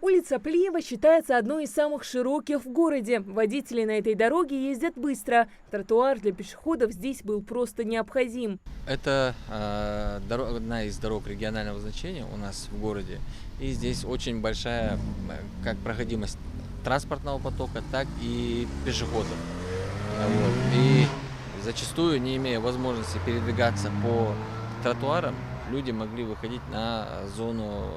Улица Плиева считается одной из самых широких в городе. Водители на этой дороге ездят быстро. Тротуар для пешеходов здесь был просто необходим. Это одна из дорог регионального значения у нас в городе. И здесь очень большая как проходимость транспортного потока, так и пешеходов. И зачастую, не имея возможности передвигаться по тротуарам, люди могли выходить на зону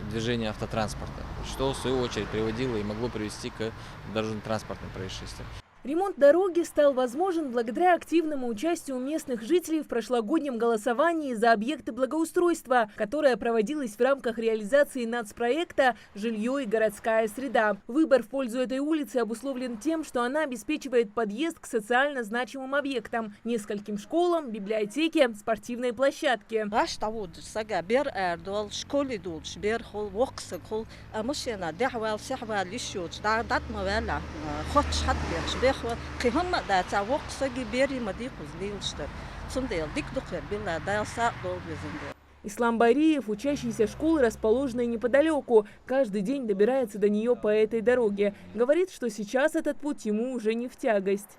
движения автотранспорта, что в свою очередь приводило и могло привести к дорожно-транспортным происшествиям. Ремонт дороги стал возможен благодаря активному участию местных жителей в прошлогоднем голосовании за объекты благоустройства, которое проводилось в рамках реализации нацпроекта «Жилье и городская среда». Выбор в пользу этой улицы обусловлен тем, что она обеспечивает подъезд к социально значимым объектам – нескольким школам, библиотеке, спортивной площадке. Ислам Бариев, учащийся школы, расположенной неподалеку, каждый день добирается до нее по этой дороге. Говорит, что сейчас этот путь ему уже не в тягость.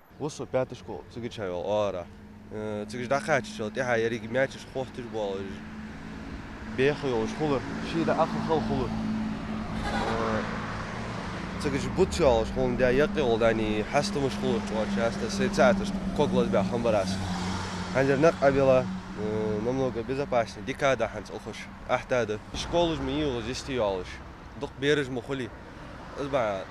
намного безопаснее. Декада ханс охош. Ахтада. Школу жмию здесь ялыш. Дух береж мухоли. Азба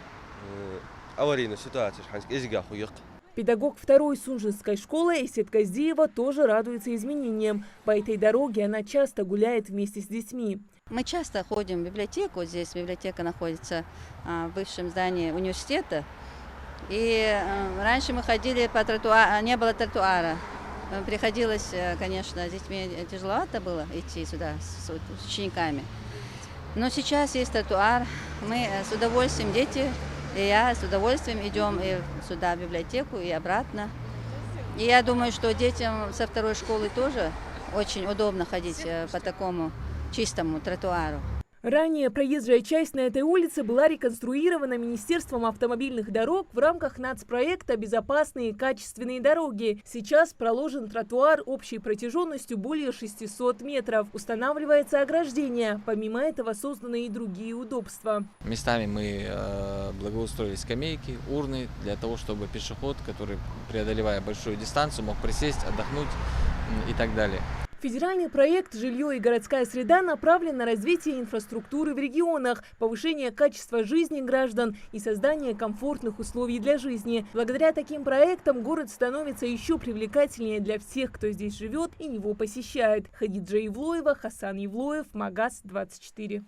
аварийная ситуация ханс изга хуйк. Педагог второй Сунжинской школы Эсет Каздиева тоже радуется изменениям. По этой дороге она часто гуляет вместе с детьми. Мы часто ходим в библиотеку. Здесь библиотека находится в бывшем здании университета. И раньше мы ходили по тротуару, не было тротуара. Приходилось, конечно, с детьми тяжеловато было идти сюда с учениками. Но сейчас есть тротуар. Мы с удовольствием, дети и я с удовольствием идем и сюда, в библиотеку, и обратно. И я думаю, что детям со второй школы тоже очень удобно ходить по такому чистому тротуару. Ранее проезжая часть на этой улице была реконструирована Министерством автомобильных дорог в рамках нацпроекта «Безопасные и качественные дороги». Сейчас проложен тротуар общей протяженностью более 600 метров. Устанавливается ограждение. Помимо этого созданы и другие удобства. Местами мы благоустроили скамейки, урны для того, чтобы пешеход, который, преодолевая большую дистанцию, мог присесть, отдохнуть и так далее. Федеральный проект «Жилье и городская среда» направлен на развитие инфраструктуры в регионах, повышение качества жизни граждан и создание комфортных условий для жизни. Благодаря таким проектам город становится еще привлекательнее для всех, кто здесь живет и его посещает. Хадиджа Евлоева, Хасан Евлоев, Магаз 24.